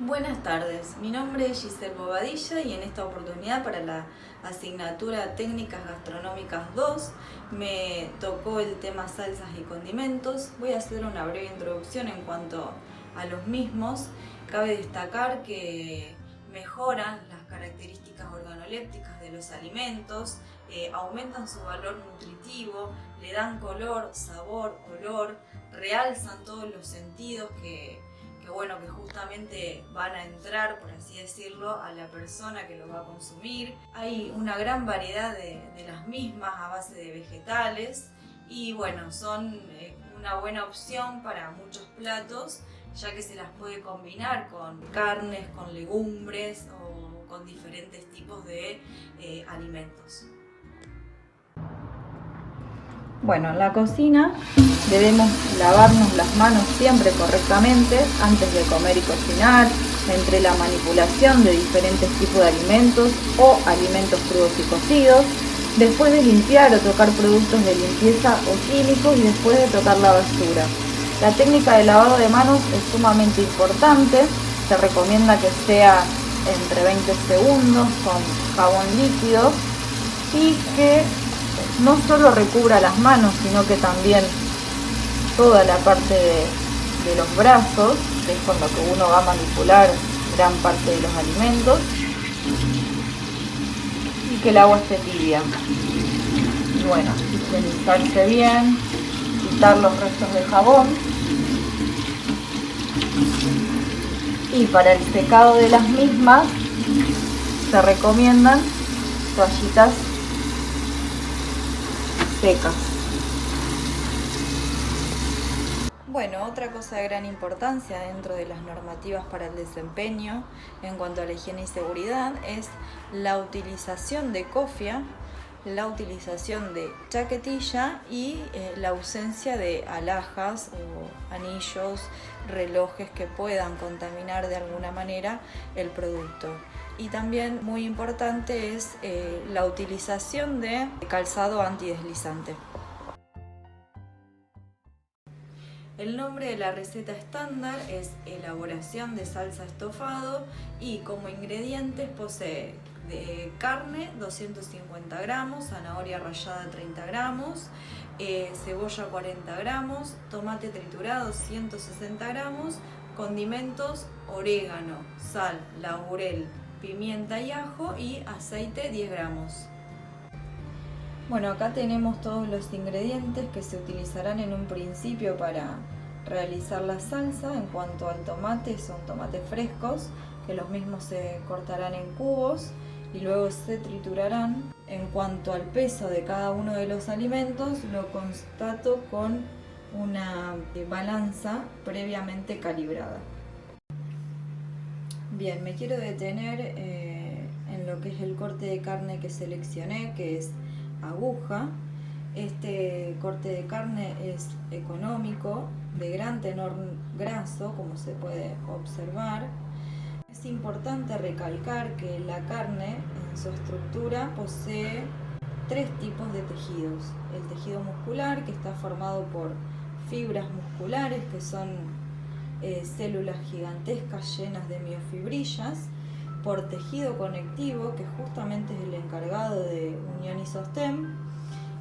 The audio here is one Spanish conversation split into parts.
Buenas tardes, mi nombre es Giselle Bobadilla y en esta oportunidad para la asignatura Técnicas Gastronómicas 2 me tocó el tema salsas y condimentos. Voy a hacer una breve introducción en cuanto a los mismos. Cabe destacar que mejoran las características organolépticas de los alimentos, aumentan su valor nutritivo, le dan color, sabor, olor, realzan todos los sentidos que justamente van a entrar, por así decirlo, a la persona que lo va a consumir. Hay una gran variedad de las mismas a base de vegetales y bueno, son una buena opción para muchos platos, ya que se las puede combinar con carnes, con legumbres o con diferentes tipos de alimentos. Bueno, en la cocina debemos lavarnos las manos siempre correctamente antes de comer y cocinar, entre la manipulación de diferentes tipos de alimentos o alimentos crudos y cocidos, después de limpiar o tocar productos de limpieza o químicos y después de tocar la basura. La técnica de lavado de manos es sumamente importante, se recomienda que sea entre 20 segundos con jabón líquido y que no solo recubra las manos, sino que también toda la parte de los brazos, que es con lo que uno va a manipular gran parte de los alimentos, y que el agua esté tibia. Y bueno, higienizarse bien, quitar los restos de jabón. Y para el secado de las mismas se recomiendan toallitas secas. Bueno, otra cosa de gran importancia dentro de las normativas para el desempeño en cuanto a la higiene y seguridad es la utilización de cofia, la utilización de chaquetilla y la ausencia de alhajas o anillos, relojes que puedan contaminar de alguna manera el producto. Y también muy importante es la utilización de calzado antideslizante. El nombre de la receta estándar es elaboración de salsa estofado y como ingredientes posee carne 250 gramos, zanahoria rallada 30 gramos, cebolla 40 gramos, tomate triturado 160 gramos, condimentos orégano, sal, laurel, pimienta y ajo y aceite 10 gramos. Bueno, acá tenemos todos los ingredientes que se utilizarán en un principio para realizar la salsa. En cuanto al tomate, son tomates frescos, que los mismos se cortarán en cubos y luego se triturarán. En cuanto al peso de cada uno de los alimentos, lo constato con una balanza previamente calibrada. Bien, me quiero detener en lo que es el corte de carne que seleccioné, que es aguja. Este corte de carne es económico, de gran tenor graso, como se puede observar. Es importante recalcar que la carne en su estructura posee tres tipos de tejidos. El tejido muscular, que está formado por fibras musculares, que son células gigantescas llenas de miofibrillas, por tejido conectivo, que justamente es el encargado de unión y sostén,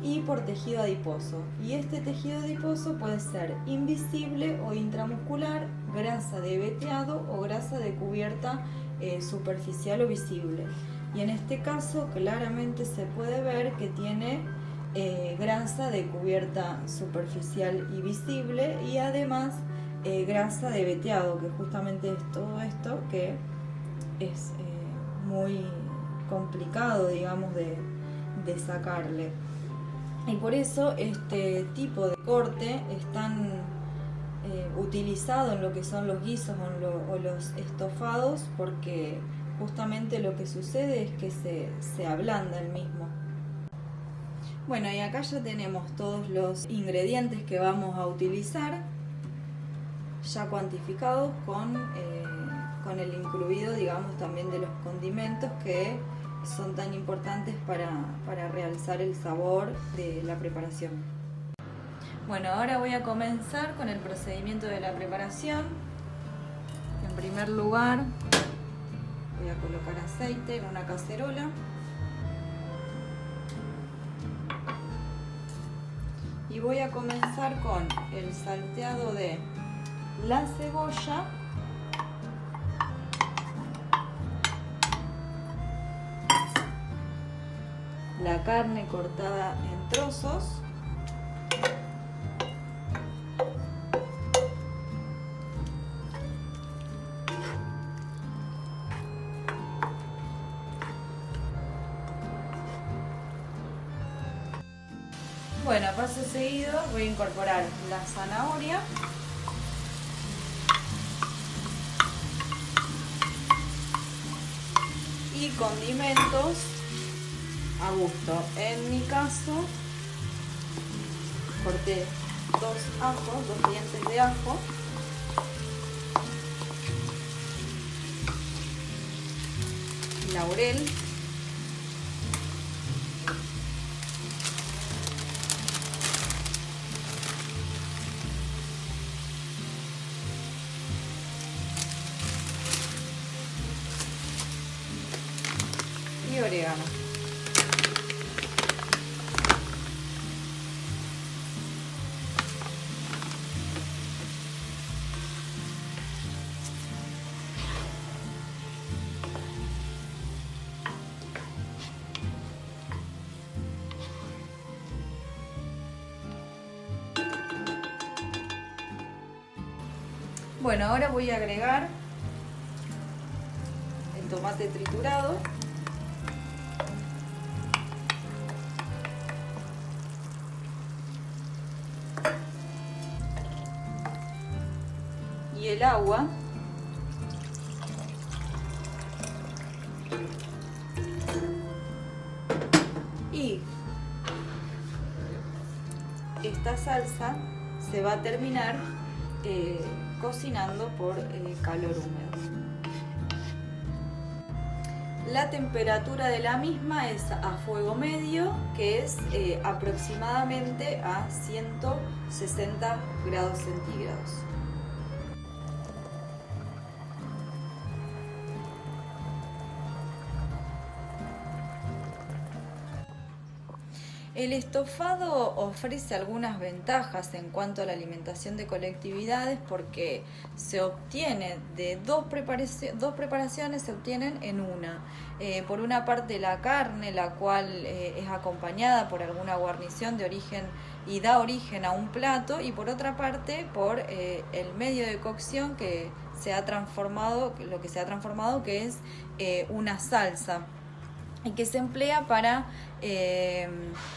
y por tejido adiposo. Y este tejido adiposo puede ser invisible o intramuscular, grasa de veteado o grasa de cubierta superficial o visible. Y en este caso claramente se puede ver que tiene grasa de cubierta superficial y visible y además grasa de veteado, que justamente es todo esto que es muy complicado, digamos, de sacarle. Y por eso este tipo de corte es tan utilizado en lo que son los guisos o los estofados, porque justamente lo que sucede es que se ablanda el mismo. Bueno, y acá ya tenemos todos los ingredientes que vamos a utilizar, ya cuantificados con el incluido, digamos, también de los condimentos que son tan importantes para realzar el sabor de la preparación. Bueno, ahora voy a comenzar con el procedimiento de la preparación. En En primer lugar, voy a colocar aceite en una cacerola. Y voy a comenzar con el salteado de la cebolla, la carne cortada en trozos, bueno, paso seguido voy a incorporar la zanahoria y condimentos a gusto. En mi caso corté 2 dientes de ajo, laurel, y orégano. Bueno, ahora voy a agregar el tomate triturado, y el agua, y esta salsa se va a terminar cocinando por calor húmedo. La temperatura de la misma es a fuego medio, que es aproximadamente a 160 grados centígrados. El estofado ofrece algunas ventajas en cuanto a la alimentación de colectividades porque se obtiene de dos preparaciones, se obtienen en una. Por una parte la carne, la cual es acompañada por alguna guarnición de origen y da origen a un plato, y por otra parte por el medio de cocción que se ha transformado, que es una salsa, y que se emplea para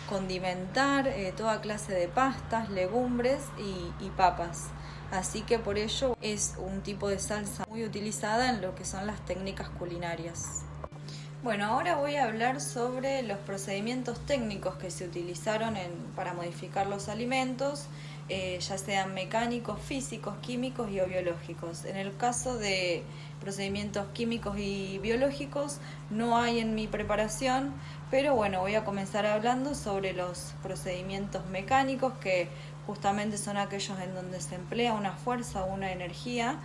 condimentar toda clase de pastas, legumbres y papas. Así que por ello es un tipo de salsa muy utilizada en lo que son las técnicas culinarias. Bueno, ahora voy a hablar sobre los procedimientos técnicos que se utilizaron para modificar los alimentos, ya sean mecánicos, físicos, químicos y o biológicos. En el caso de procedimientos químicos y biológicos no hay en mi preparación, pero bueno, voy a comenzar hablando sobre los procedimientos mecánicos, que justamente son aquellos en donde se emplea una fuerza o una energía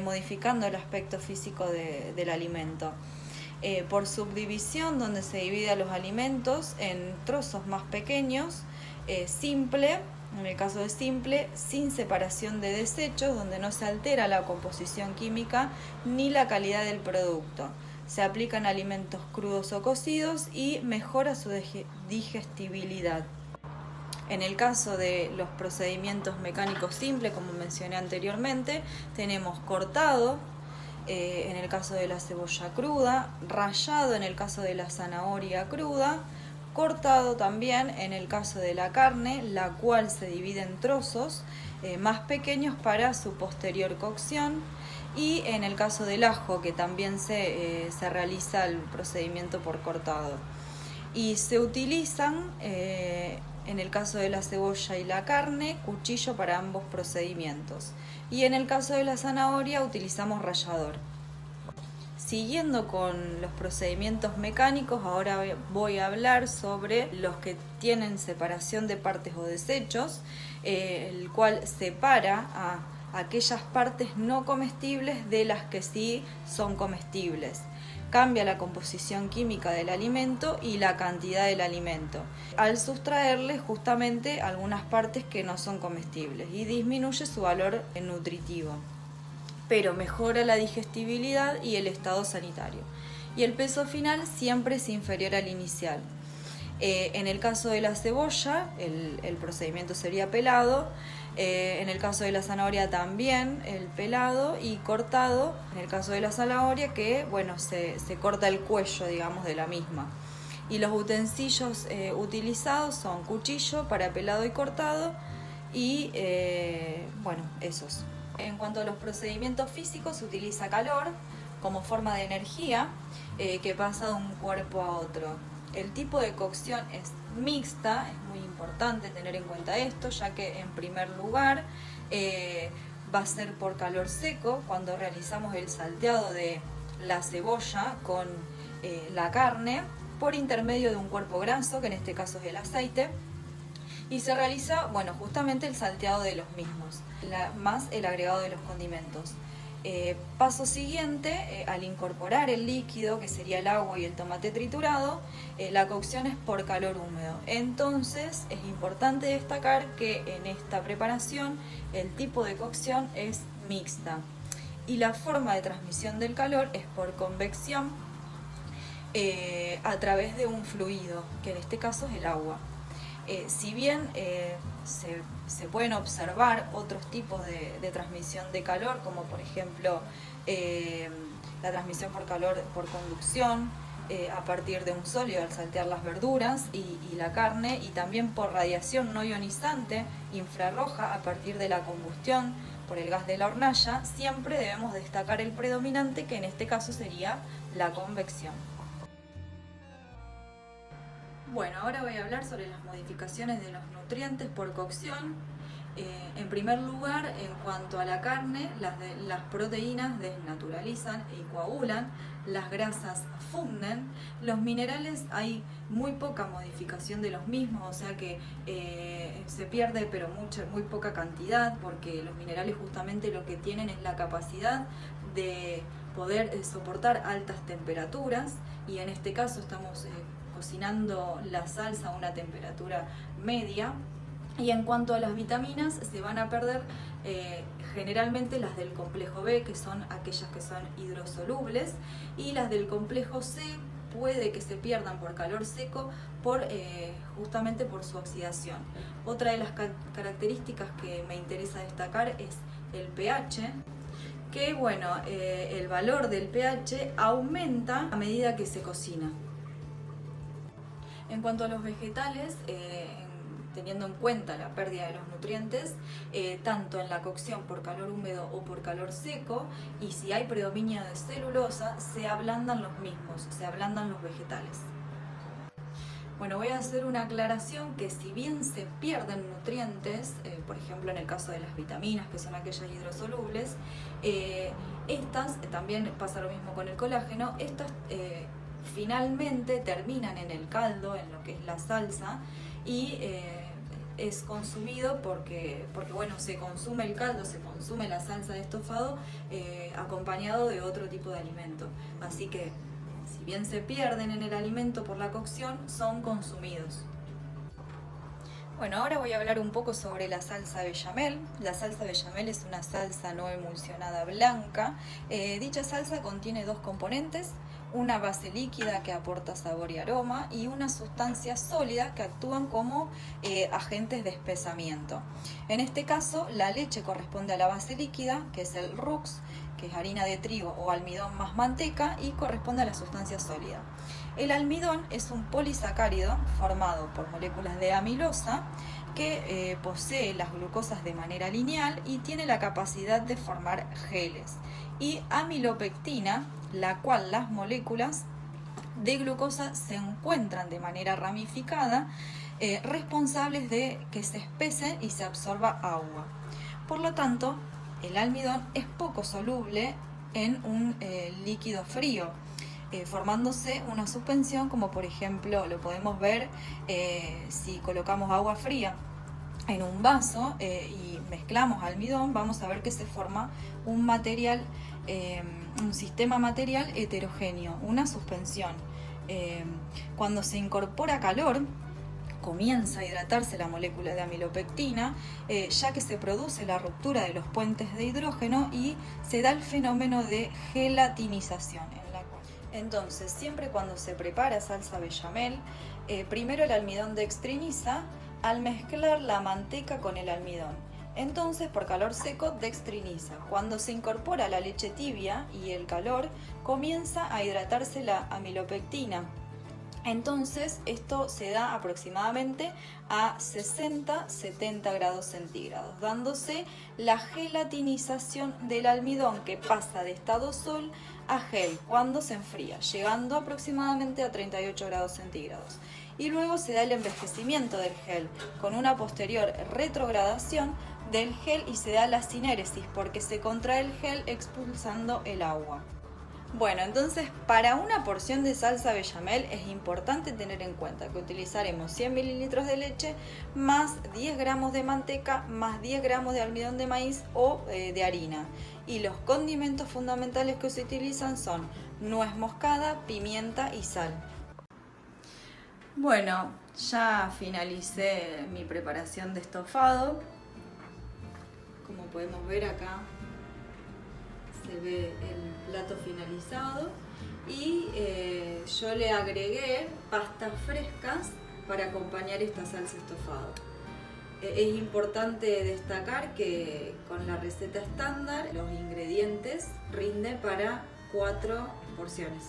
modificando el aspecto físico del alimento. Por subdivisión, donde se divide a los alimentos en trozos más pequeños, simple, en el caso de simple, sin separación de desechos, donde no se altera la composición química ni la calidad del producto. Se aplican alimentos crudos o cocidos y mejora su digestibilidad. En el caso de los procedimientos mecánicos simples, como mencioné anteriormente, tenemos cortado, en el caso de la cebolla cruda, rallado en el caso de la zanahoria cruda, cortado también en el caso de la carne, la cual se divide en trozos más pequeños para su posterior cocción, y en el caso del ajo, que también se realiza el procedimiento por cortado. Y se utilizan, en el caso de la cebolla y la carne, cuchillo para ambos procedimientos. Y en el caso de la zanahoria utilizamos rallador. Siguiendo con los procedimientos mecánicos, ahora voy a hablar sobre los que tienen separación de partes o desechos, el cual separa a aquellas partes no comestibles de las que sí son comestibles. Cambia la composición química del alimento y la cantidad del alimento, al sustraerle justamente algunas partes que no son comestibles, y disminuye su valor nutritivo, pero mejora la digestibilidad y el estado sanitario. Y el peso final siempre es inferior al inicial. En el caso de la cebolla, el procedimiento sería pelado. En el caso de la zanahoria también el pelado y cortado. En el caso de la zanahoria que se corta el cuello, digamos, de la misma. Y los utensilios utilizados son cuchillo para pelado y cortado y esos. En cuanto a los procedimientos físicos, se utiliza calor como forma de energía que pasa de un cuerpo a otro. El tipo de cocción es mixta, es muy importante tener en cuenta esto, ya que en primer lugar va a ser por calor seco cuando realizamos el salteado de la cebolla con la carne por intermedio de un cuerpo graso, que en este caso es el aceite, y se realiza justamente el salteado de los mismos, más el agregado de los condimentos. Paso siguiente, al incorporar el líquido, que sería el agua y el tomate triturado, la cocción es por calor húmedo. Entonces es importante destacar que en esta preparación el tipo de cocción es mixta y la forma de transmisión del calor es por convección a través de un fluido, que en este caso es el agua. Si bien se pueden observar otros tipos de transmisión de calor, como por ejemplo la transmisión por calor por conducción a partir de un sólido al saltear las verduras y la carne, y también por radiación no ionizante infrarroja a partir de la combustión por el gas de la hornalla, siempre debemos destacar el predominante, que en este caso sería la convección. Bueno, ahora voy a hablar sobre las modificaciones de los nutrientes por cocción. En primer lugar, en cuanto a la carne, las proteínas desnaturalizan y coagulan, las grasas funden, los minerales hay muy poca modificación de los mismos, o sea que se pierde pero muy poca cantidad, porque los minerales justamente lo que tienen es la capacidad de poder soportar altas temperaturas, y en este caso estamos cocinando la salsa a una temperatura media. Y en cuanto a las vitaminas, se van a perder generalmente las del complejo B, que son aquellas que son hidrosolubles, y las del complejo C puede que se pierdan por calor seco justamente por su oxidación. Otra de las características que me interesa destacar es el pH, que el valor del pH aumenta a medida que se cocina. En cuanto a los vegetales, teniendo en cuenta la pérdida de los nutrientes, tanto en la cocción por calor húmedo o por calor seco, y si hay predominio de celulosa, se ablandan los mismos, se ablandan los vegetales. Bueno, voy a hacer una aclaración que si bien se pierden nutrientes, por ejemplo en el caso de las vitaminas, que son aquellas hidrosolubles, estas, también pasa lo mismo con el colágeno, estas finalmente terminan en el caldo, en lo que es la salsa, y es consumido porque se consume el caldo, se consume la salsa de estofado acompañado de otro tipo de alimento. Así que, si bien se pierden en el alimento por la cocción, son consumidos. Bueno, ahora voy a hablar un poco sobre la salsa bechamel. La salsa bechamel es una salsa no emulsionada blanca. Dicha salsa contiene dos componentes: una base líquida que aporta sabor y aroma, y una sustancia sólida que actúan como agentes de espesamiento. En este caso, la leche corresponde a la base líquida, que es el RUX, que es harina de trigo o almidón más manteca, y corresponde a la sustancia sólida. El almidón es un polisacárido formado por moléculas de amilosa que posee las glucosas de manera lineal y tiene la capacidad de formar geles, y amilopectina, la cual las moléculas de glucosa se encuentran de manera ramificada, responsables de que se espese y se absorba agua. Por lo tanto, el almidón es poco soluble en un líquido frío, formándose una suspensión, como por ejemplo lo podemos ver si colocamos agua fría. en un vaso y mezclamos almidón, vamos a ver que se forma un material, un sistema material heterogéneo, una suspensión. Cuando se incorpora calor, comienza a hidratarse la molécula de amilopectina, ya que se produce la ruptura de los puentes de hidrógeno y se da el fenómeno de gelatinización. Entonces, siempre cuando se prepara salsa bechamel, primero el almidón dextriniza al mezclar la manteca con el almidón. Entonces, por calor seco, dextriniza. Cuando se incorpora la leche tibia y el calor, comienza a hidratarse la amilopectina. Entonces, esto se da aproximadamente a 60-70 grados centígrados, dándose la gelatinización del almidón, que pasa de estado sol a gel cuando se enfría, llegando aproximadamente a 38 grados centígrados. Y luego se da el envejecimiento del gel, con una posterior retrogradación del gel, y se da la sinéresis, porque se contrae el gel expulsando el agua. Bueno, entonces para una porción de salsa bechamel es importante tener en cuenta que utilizaremos 100 mililitros de leche más 10 gramos de manteca más 10 gramos de almidón de maíz o de harina. Y los condimentos fundamentales que se utilizan son nuez moscada, pimienta y sal. Bueno, ya finalicé mi preparación de estofado. Como podemos ver acá se ve el plato finalizado y yo le agregué pastas frescas para acompañar esta salsa estofado. Es importante destacar que con la receta estándar los ingredientes rinden para 4 porciones.